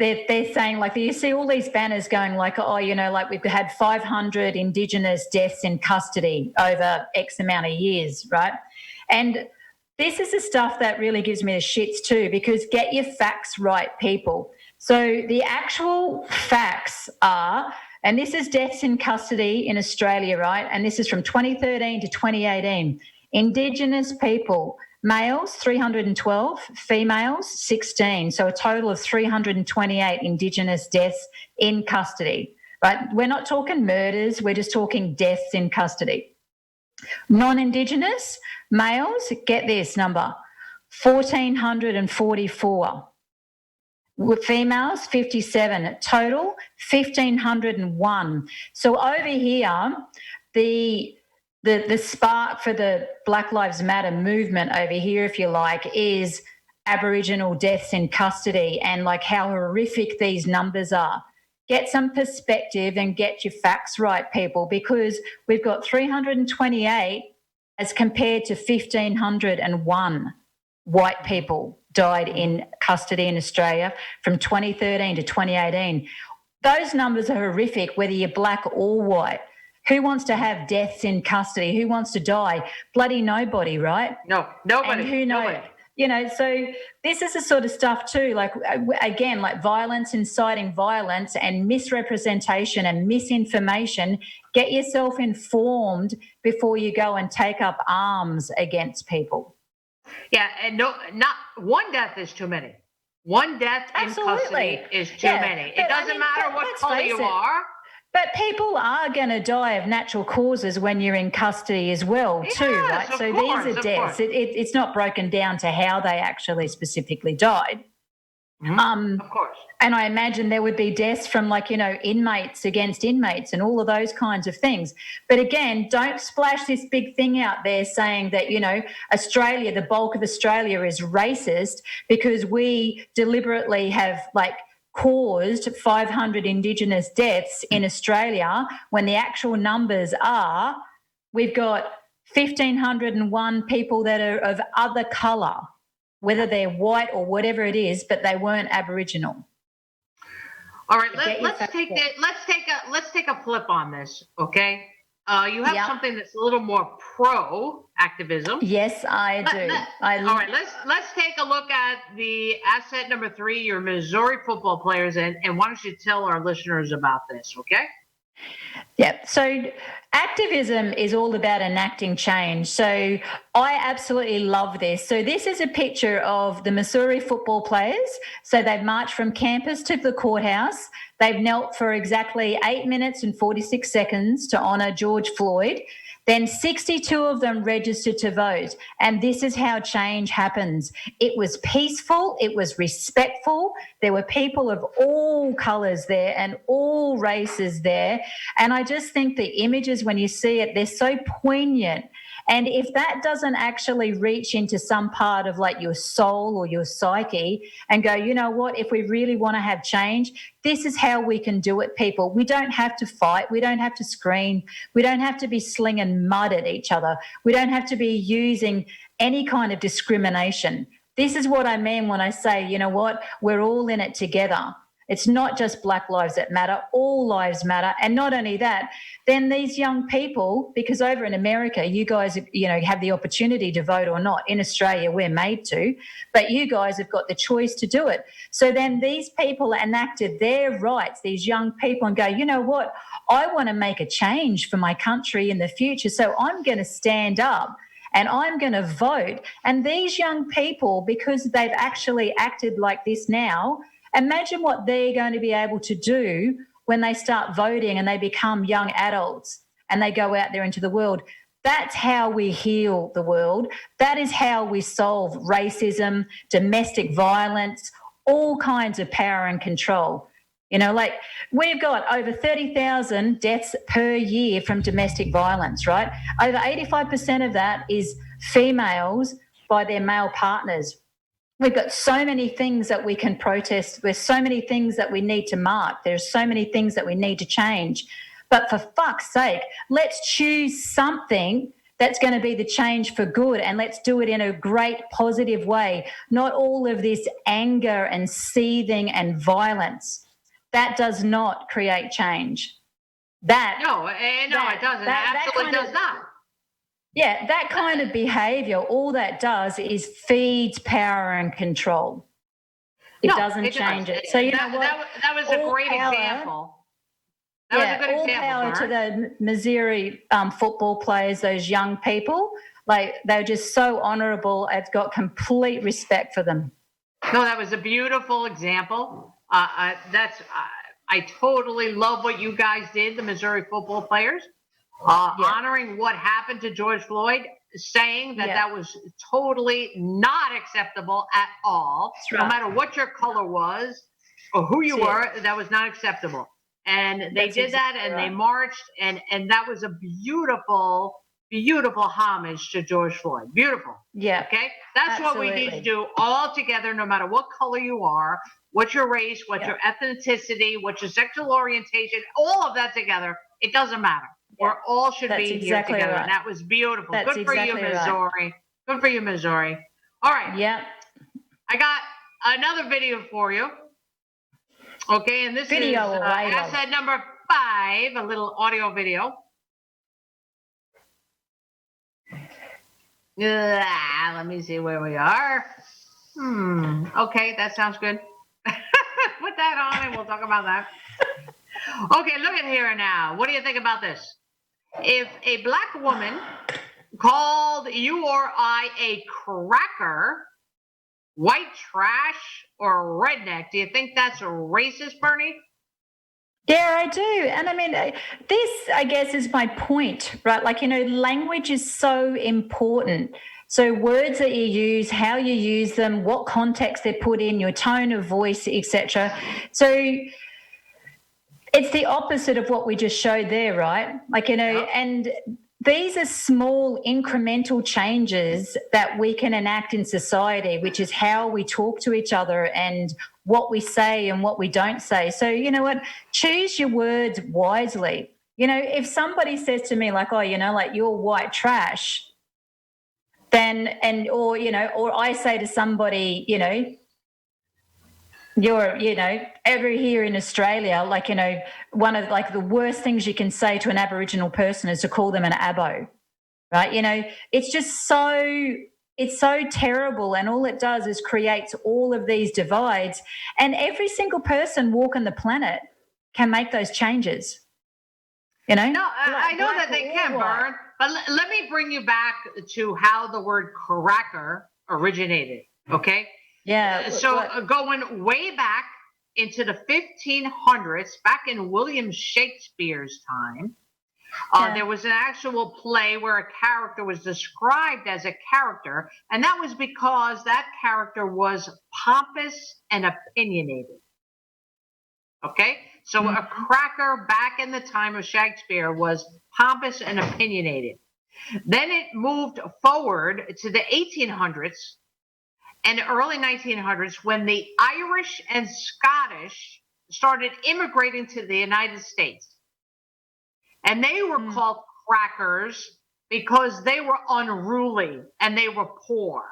saying, like, you see all these banners going like, oh, you know, like we've had 500 Indigenous deaths in custody over X amount of years, right? And this is the stuff that really gives me the shits too, because get your facts right, people. So the actual facts are, and this is deaths in custody in Australia, right? And this is from 2013 to 2018. Indigenous people, males 312, females 16. So a total of 328 Indigenous deaths in custody, right? We're not talking murders, we're just talking deaths in custody. Non-Indigenous males, get this number, 1,444. With females, 57. Total, 1,501. So over here, the spark for the Black Lives Matter movement over here, if you like, is Aboriginal deaths in custody and like how horrific these numbers are. Get some perspective and get your facts right, people, because we've got 328 as compared to 1,501 white people died in custody in Australia from 2013 to 2018. Those numbers are horrific, whether you're black or white. Who wants to have deaths in custody? Who wants to die? Bloody nobody, right? No, nobody. And who knows? Nobody. You know, so this is the sort of stuff too, like, again, like violence, inciting violence and misrepresentation and misinformation. Get yourself informed before you go and take up arms against people. Yeah, and no, not one death is too many. One death in custody is too many. It doesn't matter what color you are. But people are going to die of natural causes when you're in custody as well, too, right? So these are deaths. It's not broken down to how they actually specifically died. Of course. And I imagine there would be deaths from, like, you know, inmates against inmates and all of those kinds of things. But again, don't splash this big thing out there saying that, you know, Australia, the bulk of Australia is racist because we deliberately have, like, caused 500 Indigenous deaths in Australia when the actual numbers are we've got 1,501 people that are of other colour, whether they're white or whatever it is, but they weren't Aboriginal. All right, let's take a flip on this, okay? You have something that's a little more pro activism. Yes, I do. All right, let's take a look at the asset number 3, your Missouri football players, and why don't you tell our listeners about this, okay? Yeah, so activism is all about enacting change. So I absolutely love this. So this is a picture of the Missouri football players. So they've marched from campus to the courthouse. They've knelt for exactly 8 minutes and 46 seconds to honour George Floyd. Then 62 of them registered to vote. And this is how change happens. It was peaceful. It was respectful. There were people of all colours there and all races there. And I just think the images, when you see it, they're so poignant. And if that doesn't actually reach into some part of like your soul or your psyche and go, you know what, if we really want to have change, this is how we can do it, people. We don't have to fight. We don't have to scream. We don't have to be slinging mud at each other. We don't have to be using any kind of discrimination. This is what I mean when I say, you know what, we're all in it together. It's not just Black lives that matter, all lives matter. And not only that, then these young people, because over in America, you guys, you know, have the opportunity to vote or not. In Australia, we're made to, but you guys have got the choice to do it. So then these people enacted their rights, these young people, and go, you know what, I want to make a change for my country in the future. So I'm going to stand up and I'm going to vote. And these young people, because they've actually acted like this now, imagine what they're going to be able to do when they start voting and they become young adults and they go out there into the world. That's how we heal the world. That is how we solve racism, domestic violence, all kinds of power and control. You know, like we've got over 30,000 deaths per year from domestic violence, right? Over 85% of that is females by their male partners. We've got so many things that we can protest. There's so many things that we need to mark. There's so many things that we need to change. But for fuck's sake, let's choose something that's going to be the change for good, and let's do it in a great positive way, not all of this anger and seething and violence. That does not create change. No, it doesn't. It absolutely does not. Yeah, that kind of behaviour, all that does is feeds power and control. It doesn't change it. So you know what? That was a great example. That was a good example. All power to the Missouri football players, those young people. Like, they're just so honourable. I've got complete respect for them. No, that was a beautiful example. I totally love what you guys did, the Missouri football players. Honoring what happened to George Floyd, saying that that was totally not acceptable at all. Right. No matter what your color was or who you were, that was not acceptable. And they did that, and they marched, and that was a beautiful, beautiful homage to George Floyd. Beautiful. Yeah. Okay? That's what we need to do all together, no matter what color you are, what your race, what your ethnicity, what your sexual orientation, all of that together. It doesn't matter. We all should be here together. Right. And that was beautiful. That's Good for you, Missouri. Right. Good for you, Missouri. All right. Yeah. I got another video for you. Okay, and this is asset number 5, a little audio video. Let me see where we are. Okay, that sounds good. Put that on and we'll talk about that. Okay, look at here now. What do you think about this? If a Black woman called you or I a cracker, white trash, or redneck, do you think that's racist, Bernie? Yeah, I do. And I mean, this, I guess, is my point, right? Like, you know, language is so important. So words that you use, how you use them, what context they're put in, your tone of voice, etc. So it's the opposite of what we just showed there, right? Like, you know, and these are small incremental changes that we can enact in society, which is how we talk to each other and what we say and what we don't say. So, you know what, choose your words wisely. You know, if somebody says to me like, oh, you know, like, you're white trash, then, or, you know, or I say to somebody, you know, you're, you know, over here in Australia, like, you know, one of like the worst things you can say to an Aboriginal person is to call them an abo, right? You know, it's just it's so terrible, and all it does is creates all of these divides, and every single person walking the planet can make those changes. You know? No, I know that they can, Bern, but let me bring you back to how the word cracker originated, okay? Yeah. So going way back into the 1500s, back in William Shakespeare's time, there was an actual play where a character was described as a character, and that was because that character was pompous and opinionated. Okay? So a cracker back in the time of Shakespeare was pompous and opinionated. Then it moved forward to the 1800s and early 1900s when the Irish and Scottish started immigrating to the United States. And they were called crackers because they were unruly and they were poor.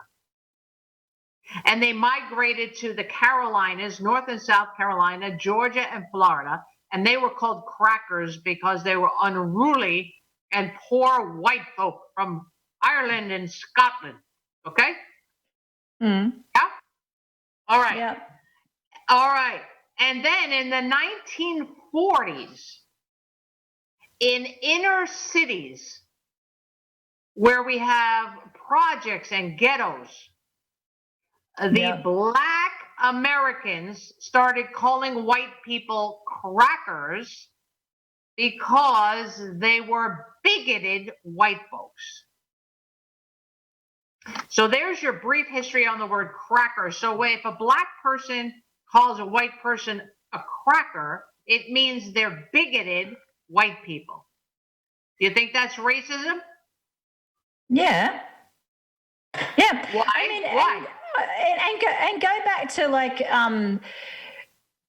And they migrated to the Carolinas, North and South Carolina, Georgia, and Florida. And they were called crackers because they were unruly and poor white folk from Ireland and Scotland. Okay? Mm. Yeah? All right. Yeah. All right. And then in the 1940s, in inner cities where we have projects and ghettos, the Black Americans started calling white people crackers because they were bigoted white folks. So there's your brief history on the word cracker. So if a black person calls a white person a cracker, it means they're bigoted white people. Do you think that's racism? Yeah. Yeah. Why? I mean, Why? And go back to like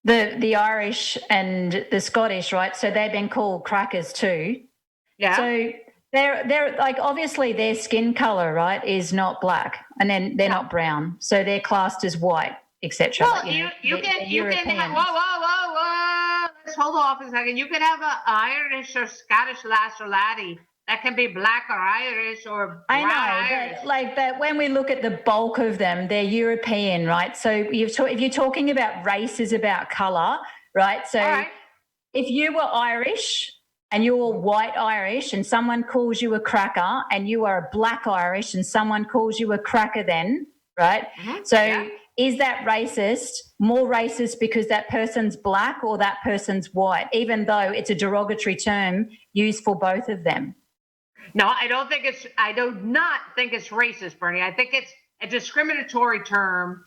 the Irish and the Scottish, right? So they've been called crackers too. Yeah. So they're like, obviously their skin color, right, is not black, and then they're not brown, so they're classed as white, etc. Well, you can have, whoa. Let's hold off a second. You can have an Irish or Scottish lass or laddie that can be black or Irish or brown Irish. But when we look at the bulk of them, they're European, right? So if you're talking about race is about color, right? So if you were Irish and you're white Irish and someone calls you a cracker, and you are a black Irish and someone calls you a cracker then, right? Mm-hmm. So is that racist, more racist because that person's black or that person's white, even though it's a derogatory term used for both of them? No, I do not think it's racist, Bernie. I think it's a discriminatory term.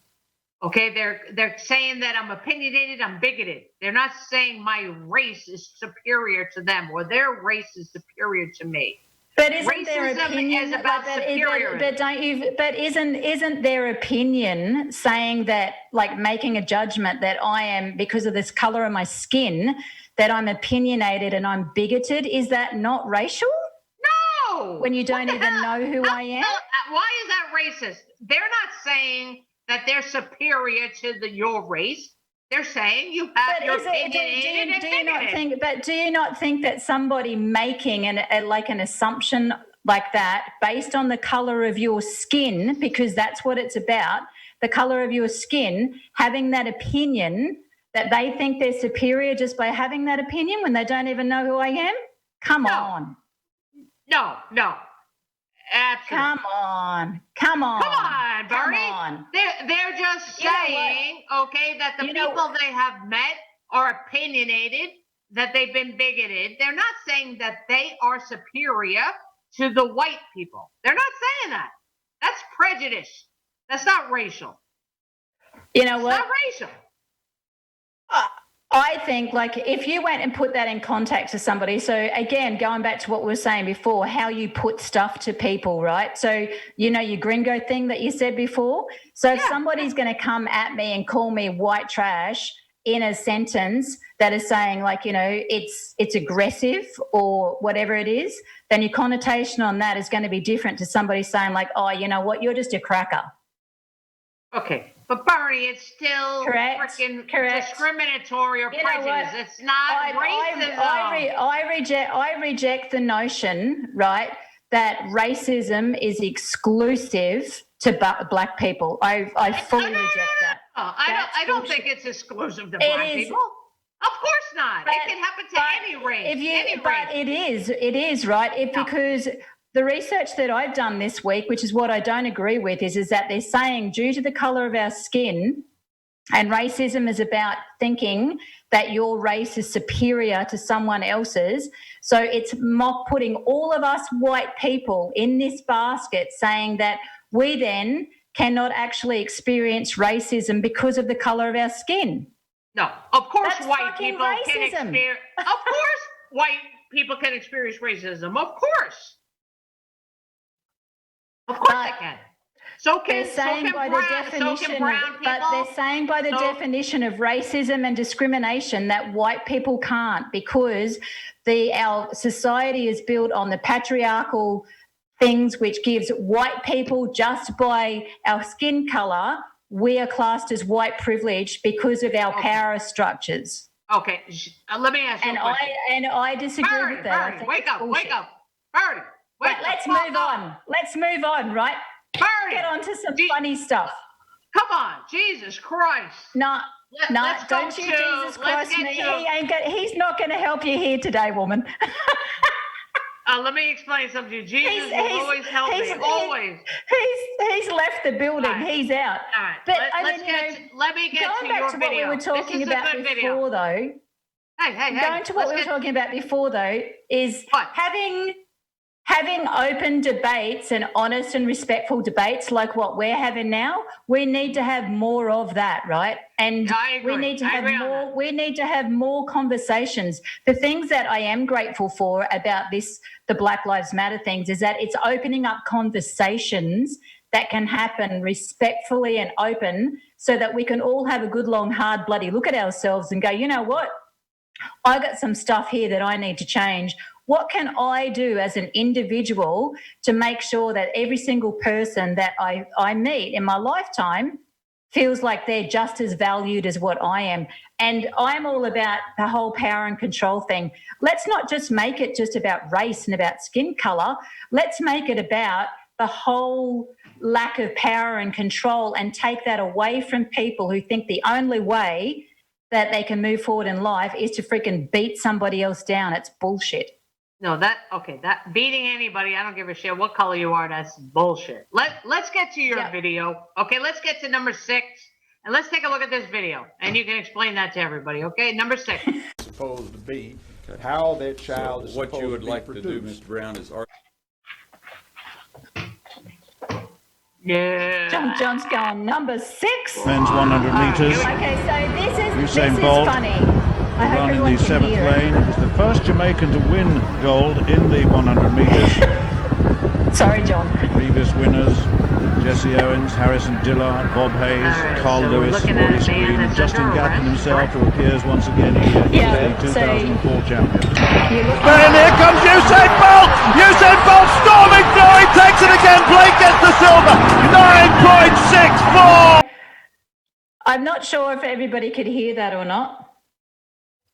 Okay, they're saying that I'm opinionated, I'm bigoted. They're not saying my race is superior to them or their race is superior to me. But isn't their opinion about superiority? But isn't their opinion saying that, like, making a judgment that I am, because of this color of my skin, that I'm opinionated and I'm bigoted? Is that not racial? No. When you don't even know who I am? Why is that racist? They're not saying that they're superior to your race. They're saying you have your opinion. Do you not think that somebody making an assumption like that based on the color of your skin, because that's what it's about, the color of your skin, having that opinion, that they think they're superior just by having that opinion when they don't even know who I am? Come on. No. Absolutely. Come on, Bernie. They're just saying, that the people they have met are opinionated, that they've been bigoted. They're not saying that they are superior to the white people. They're not saying that. That's prejudice. That's not racial. You know what? It's not racial. I think, like, if you went and put that in context to somebody, so again, going back to what we were saying before, how you put stuff to people, right? So, your Gringo thing that you said before. So if somebody's going to come at me and call me white trash in a sentence that is saying, like, it's aggressive or whatever it is, then your connotation on that is going to be different to somebody saying, like, oh, you know what, you're just a cracker. Okay. But Bernie, it's still freaking discriminatory or prejudice. It's not racism. I reject the notion, right, that racism is exclusive to black people. I fully reject that. I don't think it's exclusive to black people. Of course not. It can happen to any race. But it is, right? Because the research that I've done this week, which is what I don't agree with, is that they're saying due to the colour of our skin, and racism is about thinking that your race is superior to someone else's. So it's putting all of us white people in this basket, saying that we then cannot actually experience racism because of the colour of our skin. No, of course white people can experience racism. Of course. Of course I can. So can, They're saying by the definition, but they're saying by the definition of racism and discrimination that white people can't, because our society is built on the patriarchal things, which gives white people, just by our skin color, we are classed as white privilege because of our power structures. Okay, let me ask you a question. And I disagree with that. Birdie, wake up. Birdie, right, let's move on. Let's move on, right? Birdie, get on to some funny stuff. Come on, Jesus Christ. No, don't you Jesus Christ me. He's not going to help you here today, woman. Let me explain something to you. Jesus will always help me. Always. He's left the building. Right. He's out. All right. But let me get going to back your to video. what we were talking about before, though. Hey. Going to what we were talking about before, though, is having open debates and honest and respectful debates like what we're having now. We need to have more of that, right? And we need to have more. We need to have more conversations. The things that I am grateful for about the Black Lives Matter things, is that it's opening up conversations that can happen respectfully and open, so that we can all have a good, long, hard, bloody look at ourselves and go, you know what? I got some stuff here that I need to change. What can I do as an individual to make sure that every single person that I meet in my lifetime feels like they're just as valued as what I am? And I'm all about the whole power and control thing. Let's not just make it just about race and about skin colour. Let's make it about the whole lack of power and control, and take that away from people who think the only way that they can move forward in life is to freaking beat somebody else down. It's bullshit. No, that beating anybody, I don't give a shit what color you are, that's bullshit. Let's get to your video. Okay, let's get to number 6, and let's take a look at this video, and you can explain that to everybody. Okay, number 6. Supposed to be how that child is what supposed you would to be like produced. to do, Mr. Brown, is Yeah. John's going number 6. Men's 100 metres. Okay, so this Usain is Bolt funny. I hope run in everyone the can 7th hear lane. He was the first Jamaican to win gold in the 100 metres. it. Sorry, John. Previous winners: Jesse Owens, Harrison Dillard, Bob Hayes, Right, Carl so Lewis, looking Maurice at a man Green, and that's Justin under Gatlin arrest, himself, who appears once again here. Yeah, He's the 2004 champion. And here comes Usain Bolt! Usain Bolt storming through! He takes it again. Blake gets the silver. 9.64. I'm not sure if everybody could hear that or not.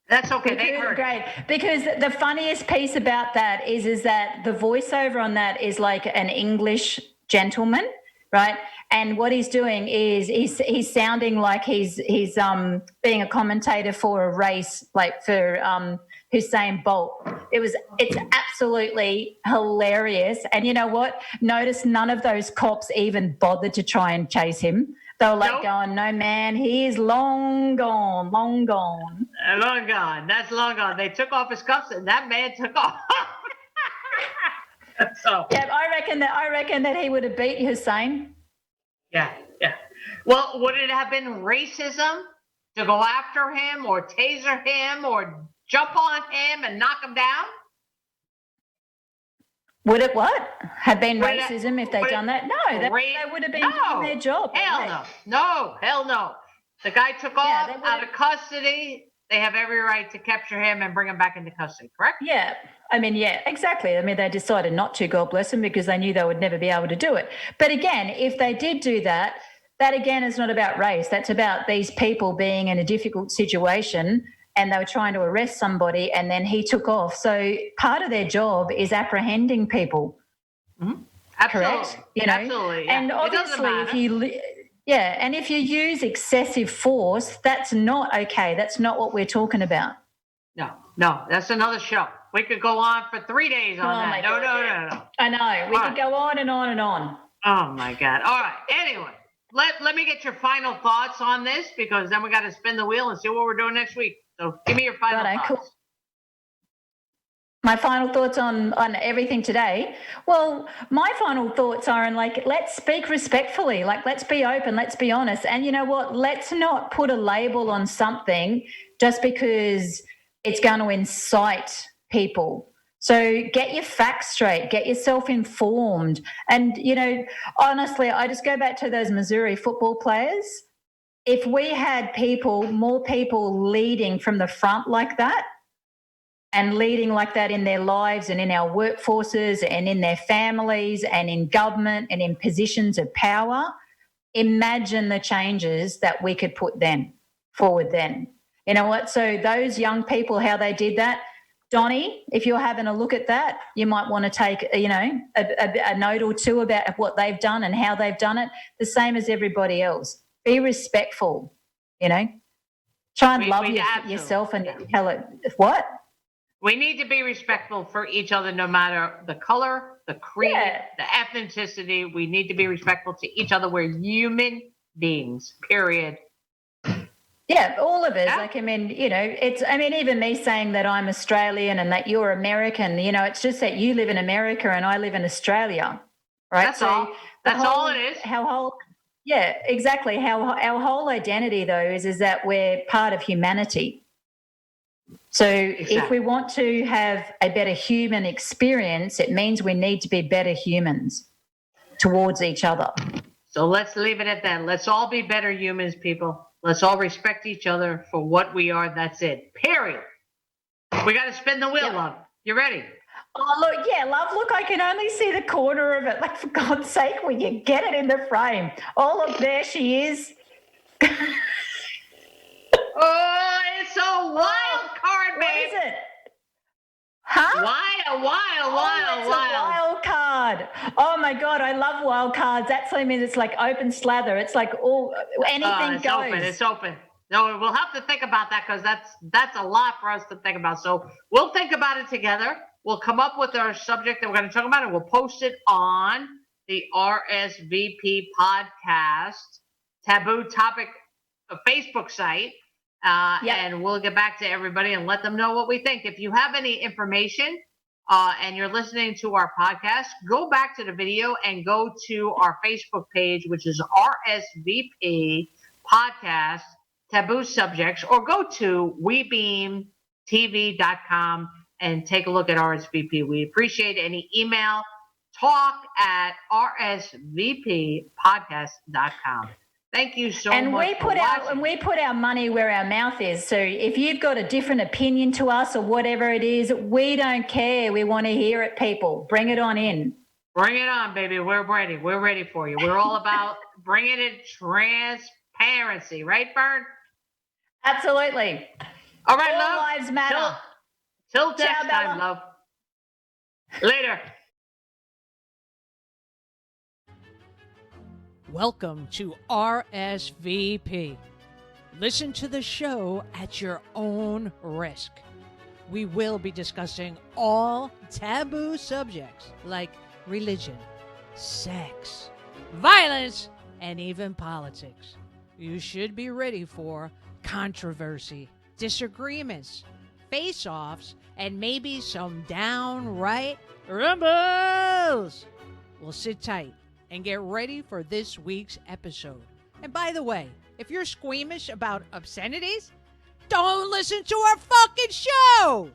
That's okay. They heard. Great. Because the funniest piece about that is that the voiceover on that is like an English gentleman, right? And what he's doing is he's sounding like he's being a commentator for a race, like for Usain Bolt. It's absolutely hilarious. And you know what? Notice none of those cops even bothered to try and chase him. They were like going, no, man, he is long gone, long gone. Long gone. That's long gone. They took off his cuffs, and that man took off. So yeah, I reckon that he would have beat Hussein. Yeah. Well, would it have been racism to go after him or taser him or jump on him and knock him down? Would it have been racism if they'd done that? No, they would have been doing their job. Hell no. The guy took off out of custody. They have every right to capture him and bring him back into custody, correct? Yeah. I mean, yeah, exactly. I mean, they decided not to, God bless them, because they knew they would never be able to do it. But again, if they did do that, that again is not about race. That's about these people being in a difficult situation and they were trying to arrest somebody and then he took off. So part of their job is apprehending people. Mm-hmm. Absolutely. Correct? You know? Absolutely. Yeah. And obviously if you use excessive force, that's not okay. That's not what we're talking about. No, that's another show. We could go on for 3 days on that. No. I know. We could go on and on and on. Oh, my God. All right. Anyway, let me get your final thoughts on this, because then we got to spin the wheel and see what we're doing next week. So give me your final thoughts. Cool. My final thoughts on everything today. Well, my final thoughts are let's speak respectfully. Let's be open. Let's be honest. And you know what? Let's not put a label on something just because it's going to incite people. So get your facts straight, get yourself informed. And, honestly, I just go back to those Missouri football players. If we had more people leading from the front like that, and leading like that in their lives and in our workforces and in their families and in government and in positions of power, imagine the changes that we could put forward then. You know what? So those young people, how they did that, Donnie, if you're having a look at that, you might want to take, a note or two about what they've done and how they've done it, the same as everybody else. Be respectful, Try and love yourself and tell it what? We need to be respectful for each other, no matter the color, the creed, the ethnicity. We need to be respectful to each other. We're human beings, period. Yeah, all of us. Yeah. Even me saying that I'm Australian and that you're American, it's just that you live in America and I live in Australia, right? That's all. That's all it is. Yeah, exactly. How our whole identity, though, is that we're part of humanity. So if we want to have a better human experience, it means we need to be better humans towards each other. So let's leave it at that. Let's all be better humans, people. Let's all respect each other for what we are. That's it. Period. We got to spin the wheel, love. You ready? Oh, look, yeah, love. Look, I can only see the corner of it. Like, for God's sake, will you get it in the frame? Oh, look, there she is. Oh, it's a wild card, babe. What is it? Huh? Wild card. Oh my God, I love wild cards. That's what I mean. It's like open slather. It's like anything goes. It's open. No, we'll have to think about that because that's a lot for us to think about. So we'll think about it together. We'll come up with our subject that we're going to talk about, and we'll post it on the R.S.V.P podcast taboo topic Facebook site. And we'll get back to everybody and let them know what we think. If you have any information and you're listening to our podcast, go back to the video and go to our Facebook page, which is RSVP podcast taboo subjects, or go to webeamtv.com and take a look at RSVP. We appreciate any email, talk@rsvppodcast.com. Thank you so much. And we put our money where our mouth is. So if you've got a different opinion to us or whatever it is, we don't care. We want to hear it, people. Bring it on in. Bring it on, baby. We're ready. We're ready for you. We're all about bringing in transparency, right, Bern? Absolutely. All right, all love. Lives matter. Till next time, love. Later. Welcome to R.S.V.P. Listen to the show at your own risk. We will be discussing all taboo subjects like religion, sex, violence, and even politics. You should be ready for controversy, disagreements, face-offs, and maybe some downright rumbles. Well, sit tight and get ready for this week's episode. And by the way, if you're squeamish about obscenities, don't listen to our fucking show!